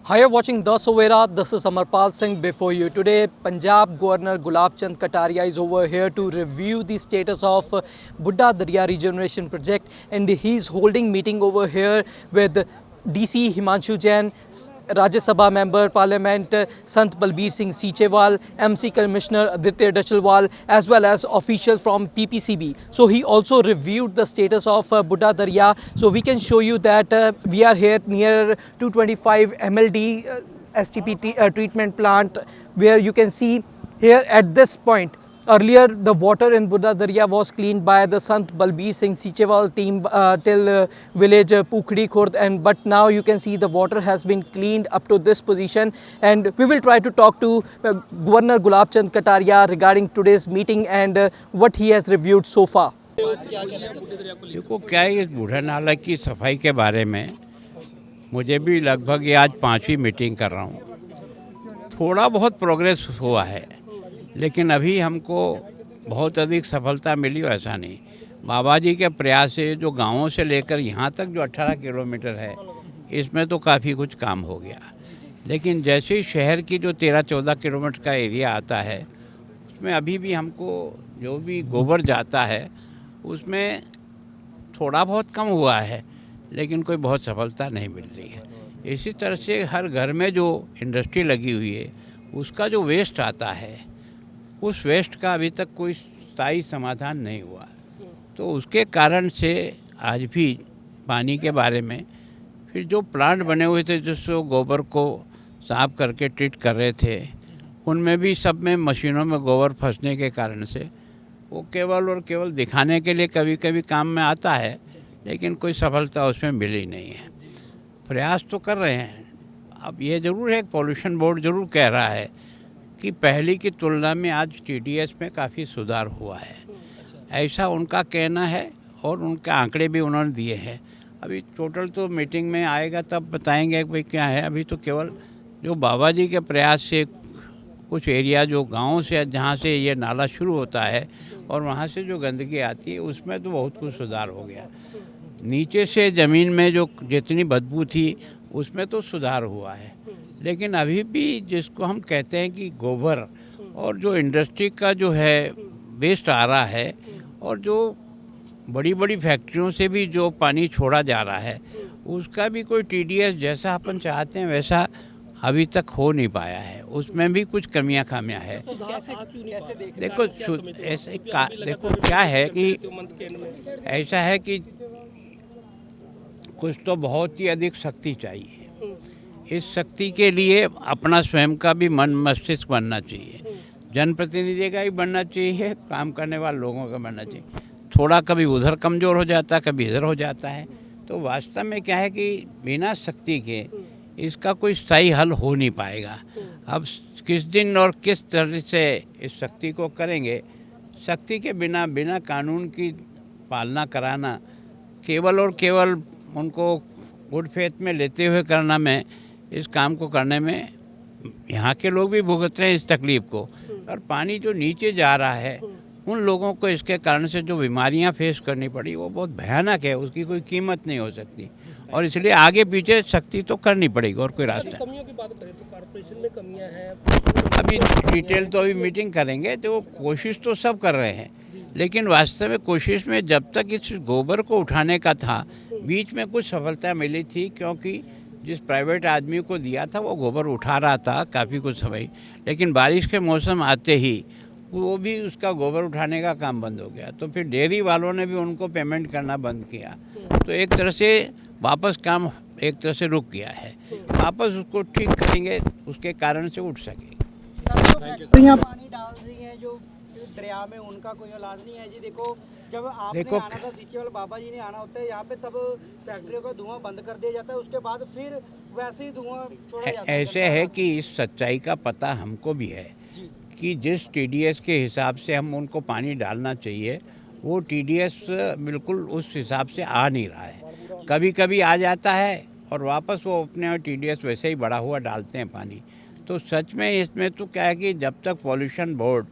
Hi, you're watching The Sowera. This is Amarpal Singh before you. Today, Punjab Governor Gulab Chand Kataria is over here to review the status of Buddha Darya Regeneration Project, and he's holding meeting over here with DC Himanshu Jain, Rajya Sabha Member Parliament Sant Balbir Singh Seechewal, MC Commissioner Aditya Dachalwal, as well as officials from PPCB. So he also reviewed the status of Buddha Darya. So we can show you that we are here near 225 MLD STP treatment plant, where you can see here at this point. Earlier, the water in Buddha Darya was cleaned by the Sant Balbir Singh Seechewal team till village Pukhdi Khurd, but now you can see the water has been cleaned up to this position, and we will try to talk to Governor Gulab Chand Kataria regarding today's meeting and what he has reviewed so far. देखो क्या है इस बूढ़ा नाला की सफाई के बारे में मुझे भी लगभग ये आज 5वीं मीटिंग कर रहा हूँ। थोड़ा बहुत प्रोग्रेस हुआ है, लेकिन अभी हमको बहुत अधिक सफलता मिली हो ऐसा नहीं। बाबा जी के प्रयास से जो गांवों से लेकर यहाँ तक जो 18 किलोमीटर है, इसमें तो काफ़ी कुछ काम हो गया। लेकिन जैसे ही शहर की जो 13-14 किलोमीटर का एरिया आता है, उसमें अभी भी हमको जो भी गोबर जाता है उसमें थोड़ा बहुत कम हुआ है, लेकिन कोई बहुत सफलता नहीं मिल रही है। इसी तरह से हर घर में जो इंडस्ट्री लगी हुई है, उसका जो वेस्ट आता है, उस वेस्ट का अभी तक कोई स्थायी समाधान नहीं हुआ। तो उसके कारण से आज भी पानी के बारे में फिर जो प्लांट बने हुए थे जिससे गोबर को साफ करके ट्रीट कर रहे थे, उनमें भी सब में मशीनों में गोबर फंसने के कारण से वो केवल और केवल दिखाने के लिए कभी कभी काम में आता है, लेकिन कोई सफलता उसमें मिली नहीं है। प्रयास तो कर रहे हैं। अब ये ज़रूर है, पॉल्यूशन बोर्ड ज़रूर कह रहा है कि पहले की तुलना में आज TDS में काफ़ी सुधार हुआ है, ऐसा उनका कहना है और उनके आंकड़े भी उन्होंने दिए हैं। अभी टोटल तो मीटिंग में आएगा तब बताएंगे कि भाई क्या है। अभी तो केवल जो बाबा जी के प्रयास से कुछ एरिया जो गाँव से जहाँ से ये नाला शुरू होता है और वहाँ से जो गंदगी आती है, उसमें तो बहुत कुछ सुधार हो गया। नीचे से ज़मीन में जो जितनी बदबू थी उसमें तो सुधार हुआ है, लेकिन अभी भी जिसको हम कहते हैं कि गोबर और जो इंडस्ट्री का जो है वेस्ट आ रहा है और जो बड़ी बड़ी फैक्ट्रियों से भी जो पानी छोड़ा जा रहा है, उसका भी कोई TDS जैसा अपन चाहते हैं वैसा अभी तक हो नहीं पाया है। उसमें भी कुछ कमियां खामियां है। देखो देखो क्या है कि ऐसा है कि कुछ तो बहुत ही अधिक शक्ति चाहिए। इस शक्ति के लिए अपना स्वयं का भी मन मस्तिष्क बनना चाहिए, जनप्रतिनिधि का भी बनना चाहिए, काम करने वाले लोगों का बनना चाहिए। थोड़ा कभी उधर कमज़ोर हो जाता है, कभी इधर हो जाता है। तो वास्तव में क्या है कि बिना शक्ति के इसका कोई स्थायी हल हो नहीं पाएगा। अब किस दिन और किस तरह से इस शक्ति को करेंगे, शक्ति के बिना बिना कानून की पालना कराना, केवल और केवल उनको गुड फेथ में लेते हुए करना में, इस काम को करने में यहाँ के लोग भी भुगत रहे हैं इस तकलीफ़ को। और पानी जो नीचे जा रहा है, उन लोगों को इसके कारण से जो बीमारियाँ फेस करनी पड़ी वो बहुत भयानक है, उसकी कोई कीमत नहीं हो सकती। और इसलिए आगे पीछे सख्ती तो करनी पड़ेगी और कोई रास्ता। कमियों की बात करें तो कॉर्पोरेशन में कमियां हैं। अभी डिटेल तो अभी मीटिंग करेंगे, तो कोशिश तो सब कर रहे हैं, लेकिन वास्तव में कोशिश में जब तक इस गोबर को उठाने का था, बीच में कुछ सफलता मिली थी, क्योंकि जिस प्राइवेट आदमी को दिया था वो गोबर उठा रहा था काफ़ी कुछ समय, लेकिन बारिश के मौसम आते ही वो भी उसका गोबर उठाने का काम बंद हो गया। तो फिर डेयरी वालों ने भी उनको पेमेंट करना बंद किया। तो एक तरह से वापस काम एक तरह से रुक गया है। वापस उसको ठीक करेंगे, उसके कारण से उठ सके। तो यहाँ पानी डाल रही है जो दरिया में, उनका कोई इलाज नहीं है जी। देखो जब आपने आना था, सीचेवाल बाबा जी ने आना होता है यहाँ पे, तब फैक्ट्रियों का धुआं बंद कर दिया जाता है, उसके बाद फिर वैसे ही धुआं छोड़ा जाता है। ऐसे है कि इस सच्चाई का पता हमको भी है कि जिस TDS के हिसाब से हम उनको पानी डालना चाहिए, वो TDS बिल्कुल उस हिसाब से आ नहीं रहा है। कभी कभी आ जाता है और वापस वो अपने TDS वैसे ही बढ़ा हुआ डालते हैं पानी। तो सच में इसमें तो क्या है कि जब तक पॉल्यूशन बोर्ड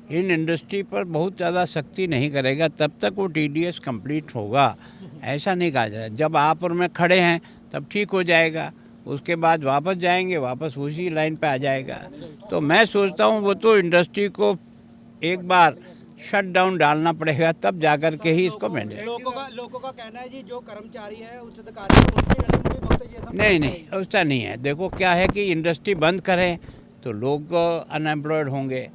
इन इंडस्ट्री पर बहुत ज़्यादा सख्ती नहीं करेगा, तब तक वो TDS कंप्लीट होगा, ऐसा नहीं कहा जाए। जब आप और मैं खड़े हैं तब ठीक हो जाएगा, उसके बाद वापस जाएंगे, वापस उसी लाइन पे आ जाएगा। तो मैं सोचता हूँ वो तो इंडस्ट्री को एक बार शट डाउन डालना पड़ेगा, तब जाकर के ही इसको मैंने लोगों का कहना है जी जो कर्मचारी है उच्च अधिकारी है उनकी रनिंग में बहुत ये सब नहीं नहीं ऐसा नहीं है। देखो क्या है कि इंडस्ट्री बंद करें तो लोग अनएम्प्लॉयड होंगे,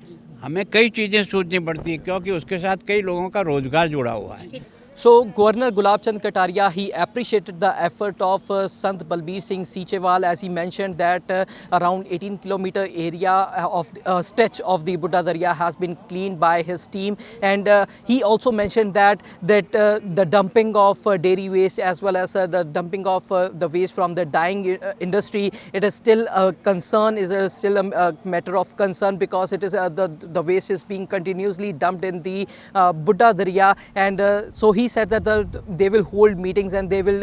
हमें कई चीज़ें सोचनी पड़ती हैं क्योंकि उसके साथ कई लोगों का रोजगार जुड़ा हुआ है। So, Governor Gulab Chand Kataria, he appreciated the effort of Sant Balbir Singh Sichewal, as he mentioned that around 18-kilometer area of stretch of the Buddha Darya has been cleaned by his team, and he also mentioned that the dumping of dairy waste as well as the dumping of the waste from the dyeing industry, it is still a concern, is still a matter of concern, because it is the waste is being continuously dumped in the Buddha Darya, and so he said that they will hold meetings and they will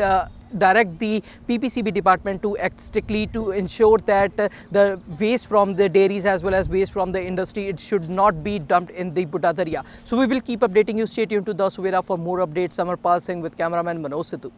direct the PPCB department to act strictly to ensure that the waste from the dairies as well as waste from the industry, it should not be dumped in the Buddha Darya. So we will keep updating you. Stay tuned to The Suvera for more updates. Samarpal Singh with cameraman Manoj Sidhu.